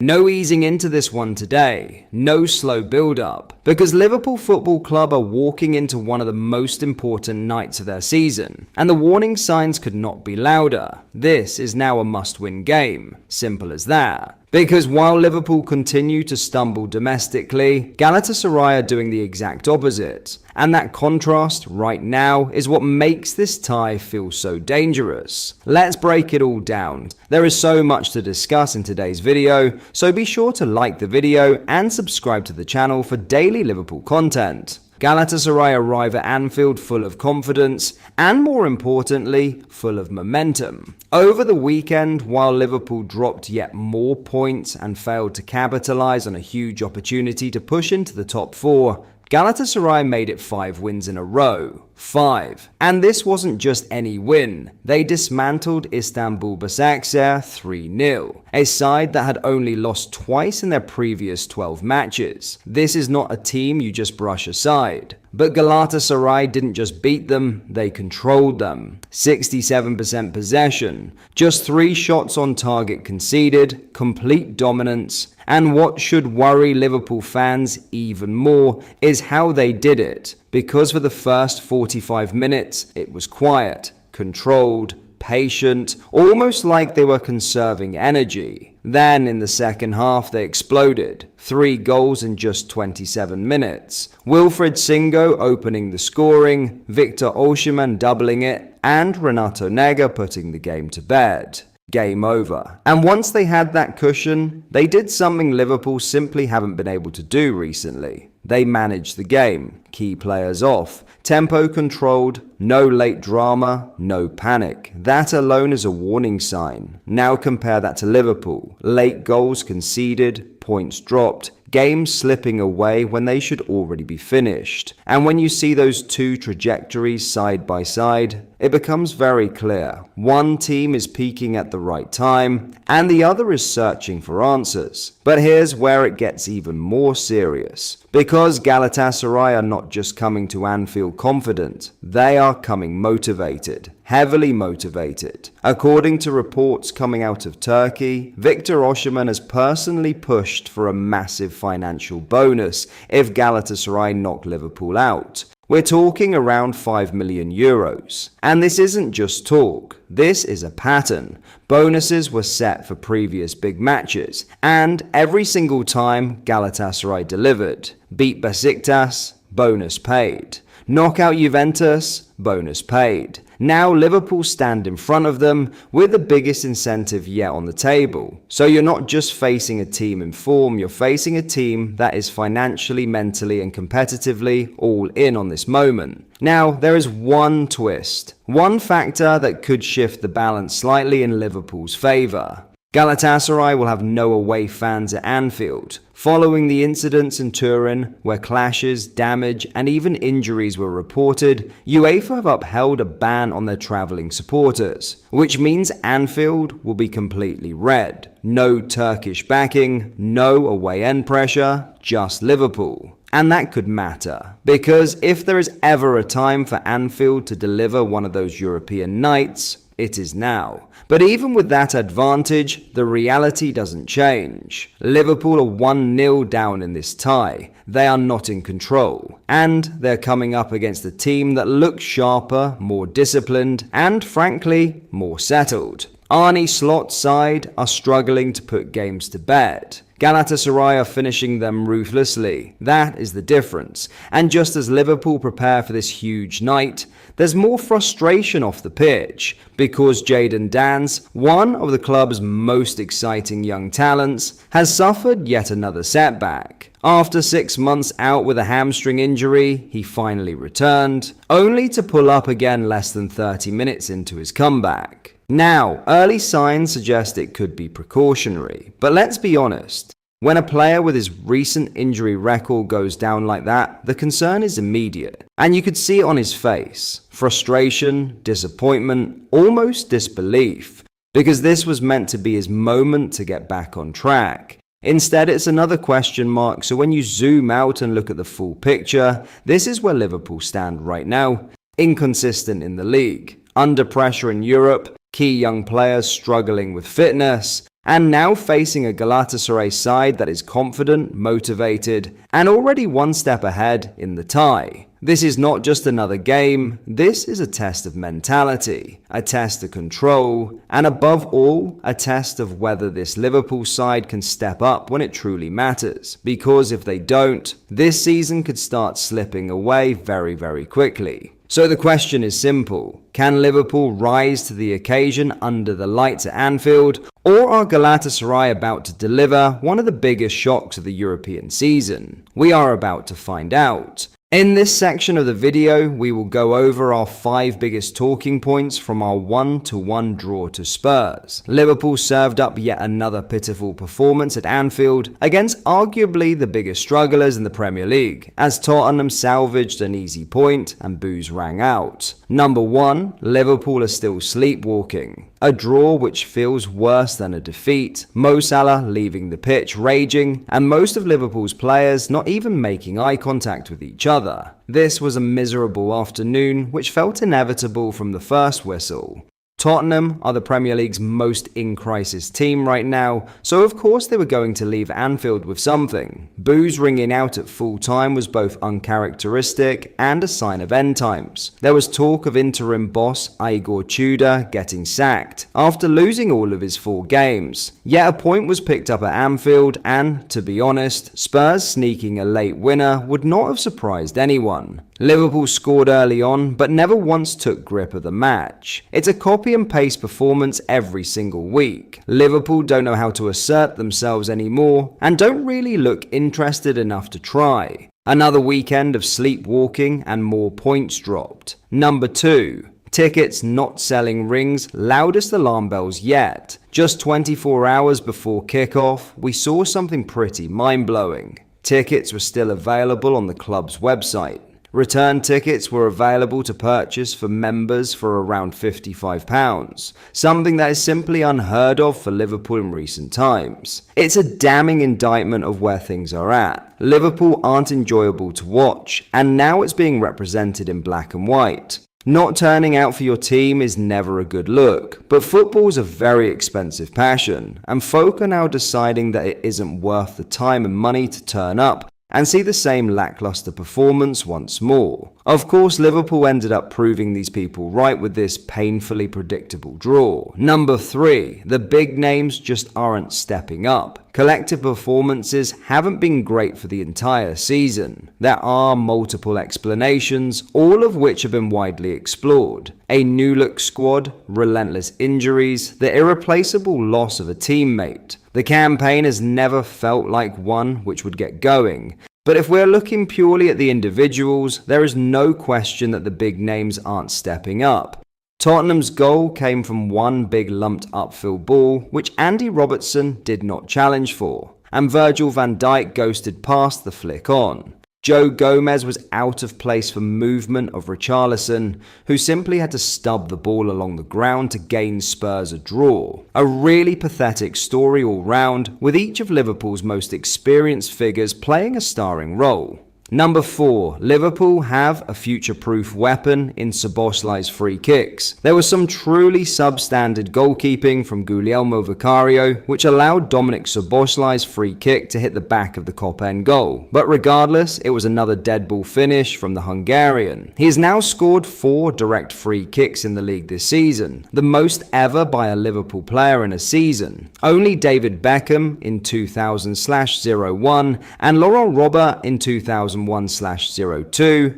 No easing into this one today, no slow build-up, because Liverpool Football Club are walking into one of the most important nights of their season, and the warning signs could not be louder. This is now a must-win game, simple as that. Because while Liverpool continue to stumble domestically, Galatasaray are doing the exact opposite. And that contrast right now is what makes this tie feel so dangerous. Let's break it all down. There is so much to discuss in today's video, so be sure to like the video and subscribe to the channel for daily Liverpool content. Galatasaray arrive at Anfield full of confidence and, more importantly, full of momentum. Over the weekend, while Liverpool dropped yet more points and failed to capitalise on a huge opportunity to push into the top four, Galatasaray made it 5 wins in a row. 5. And this wasn't just any win. They dismantled Istanbul Başakşehir 3-0, a side that had only lost twice in their previous 12 matches. This is not a team you just brush aside. But Galatasaray didn't just beat them, they controlled them. 67% possession, just 3 shots on target conceded, complete dominance. And what should worry Liverpool fans even more is how they did it. Because for the first 45 minutes, it was quiet, controlled, patient, almost like they were conserving energy. Then in the second half they exploded. 3 goals in just 27 minutes. Wilfried Singo opening the scoring, Victor Osimhen doubling it, and Renato Nega putting the game to bed. Game over. And once they had that cushion, they did something Liverpool simply haven't been able to do recently. They managed the game, key players off, tempo controlled, no late drama, no panic. That alone is a warning sign. Now compare that to Liverpool. Late goals conceded, points dropped, games slipping away when they should already be finished. And when you see those two trajectories side by side, it becomes very clear. One team is peaking at the right time, and the other is searching for answers. But here's where it gets even more serious. Because Galatasaray are not just coming to Anfield confident, they are coming motivated. Heavily motivated. According to reports coming out of Turkey, Victor Osimhen has personally pushed for a massive financial bonus if Galatasaray knock Liverpool out. We're talking around 5 million euros. And this isn't just talk, this is a pattern. Bonuses were set for previous big matches, and every single time Galatasaray delivered. Beat Besiktas, bonus paid. Knock out Juventus, bonus paid. Now Liverpool stand in front of them with the biggest incentive yet on the table. So you're not just facing a team in form, you're facing a team that is financially, mentally and competitively all in on this moment. Now, there is one twist, one factor that could shift the balance slightly in Liverpool's favour. Galatasaray will have no away fans at Anfield. Following the incidents in Turin, where clashes, damage, and even injuries were reported, UEFA have upheld a ban on their travelling supporters, which means Anfield will be completely red. No Turkish backing, no away end pressure, just Liverpool. And that could matter, because if there is ever a time for Anfield to deliver one of those European nights, it is now. But even with that advantage, the reality doesn't change. Liverpool are 1-0 down in this tie. They are not in control. And they're coming up against a team that looks sharper, more disciplined, and frankly, more settled. Arne Slot's side are struggling to put games to bed. Galatasaray are finishing them ruthlessly. That is the difference. And just as Liverpool prepare for this huge night, there's more frustration off the pitch because Jadon Danns, one of the club's most exciting young talents, has suffered yet another setback. After 6 months out with a hamstring injury, he finally returned, only to pull up again less than 30 minutes into his comeback. Now, early signs suggest it could be precautionary, but let's be honest. When a player with his recent injury record goes down like that, the concern is immediate. And you could see it on his face. Frustration, disappointment, almost disbelief. Because this was meant to be his moment to get back on track. Instead, it's another question mark, so when you zoom out and look at the full picture, this is where Liverpool stand right now. Inconsistent in the league, under pressure in Europe, key young players struggling with fitness, and now facing a Galatasaray side that is confident, motivated, and already one step ahead in the tie. This is not just another game, this is a test of mentality, a test of control, and above all, a test of whether this Liverpool side can step up when it truly matters, because if they don't, this season could start slipping away very, very quickly. So the question is simple: can Liverpool rise to the occasion under the lights at Anfield, or are Galatasaray about to deliver one of the biggest shocks of the European season? We are about to find out. In this section of the video, we will go over our 5 biggest talking points from our 1-1 draw to Spurs. Liverpool served up yet another pitiful performance at Anfield against arguably the biggest strugglers in the Premier League, as Tottenham salvaged an easy point and boos rang out. Number 1, Liverpool are still sleepwalking. A draw which feels worse than a defeat, Mo Salah leaving the pitch raging, and most of Liverpool's players not even making eye contact with each other. This was a miserable afternoon which felt inevitable from the first whistle. Tottenham are the Premier League's most in-crisis team right now, so of course they were going to leave Anfield with something. Boos ringing out at full time was both uncharacteristic and a sign of end times. There was talk of interim boss Igor Tudor getting sacked after losing all of his 4 games. Yet a point was picked up at Anfield and, to be honest, Spurs sneaking a late winner would not have surprised anyone. Liverpool scored early on, but never once took grip of the match. It's a copy and paste performance every single week. Liverpool don't know how to assert themselves anymore, and don't really look interested enough to try. Another weekend of sleepwalking and more points dropped. Number 2. Tickets not selling rings loudest alarm bells yet. Just 24 hours before kickoff, we saw something pretty mind-blowing. Tickets were still available on the club's website. Return tickets were available to purchase for members for around £55, something that is simply unheard of for Liverpool in recent times. It's a damning indictment of where things are at. Liverpool aren't enjoyable to watch, and now it's being represented in black and white. Not turning out for your team is never a good look, but football's a very expensive passion, and folk are now deciding that it isn't worth the time and money to turn up and see the same lackluster performance once more. Of course, Liverpool ended up proving these people right with this painfully predictable draw. Number 3, the big names just aren't stepping up. Collective performances haven't been great for the entire season. There are multiple explanations, all of which have been widely explored. A new-look squad, relentless injuries, the irreplaceable loss of a teammate. The campaign has never felt like one which would get going. But if we're looking purely at the individuals, there is no question that the big names aren't stepping up. Tottenham's goal came from one big lumped upfield ball, which Andy Robertson did not challenge for, and Virgil van Dijk ghosted past the flick on. Joe Gomez was out of place for movement of Richarlison, who simply had to stub the ball along the ground to gain Spurs a draw. A really pathetic story all round, with each of Liverpool's most experienced figures playing a starring role. Number 4, Liverpool have a future-proof weapon in Szoboszlai's free kicks. There was some truly substandard goalkeeping from Guglielmo Vicario, which allowed Dominik Szoboszlai's free kick to hit the back of the Koppen goal. But regardless, it was another dead ball finish from the Hungarian. He has now scored 4 direct free kicks in the league this season, the most ever by a Liverpool player in a season. Only David Beckham in 2000/01 and Laurent Robert in 2001/02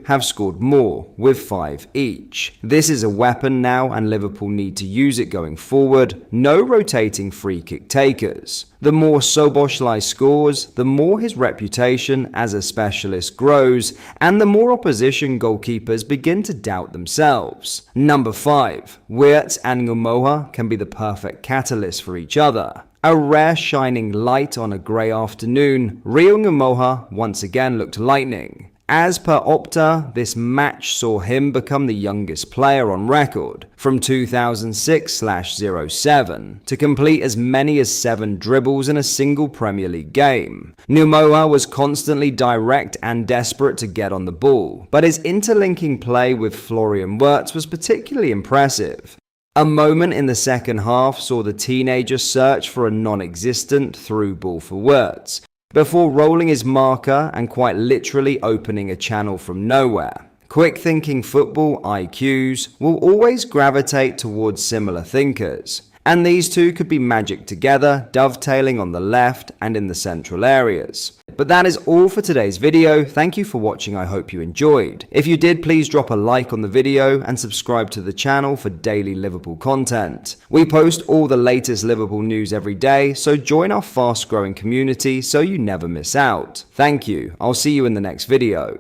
have scored more, with 5 each. This is a weapon now, and Liverpool need to use it going forward. No rotating free kick takers. The more Szoboszlai scores, the more his reputation as a specialist grows, and the more opposition goalkeepers begin to doubt themselves. Number 5. Wirtz and Ngumoha can be the perfect catalyst for each other. A rare shining light on a grey afternoon, Rio Ngumoha once again looked lightning. As per Opta, this match saw him become the youngest player on record from 2006/07 to complete as many as 7 dribbles in a single Premier League game. Ngumoha was constantly direct and desperate to get on the ball, but his interlinking play with Florian Wirtz was particularly impressive. A moment in the second half saw the teenager search for a non-existent through ball for words, before rolling his marker and quite literally opening a channel from nowhere. Quick-thinking football IQs will always gravitate towards similar thinkers, and these two could be magic together, dovetailing on the left and in the central areas. But that is all for today's video. Thank you for watching. I hope you enjoyed. If you did, please drop a like on the video and subscribe to the channel for daily Liverpool content. We post all the latest Liverpool news every day, so join our fast-growing community so you never miss out. Thank you. I'll see you in the next video.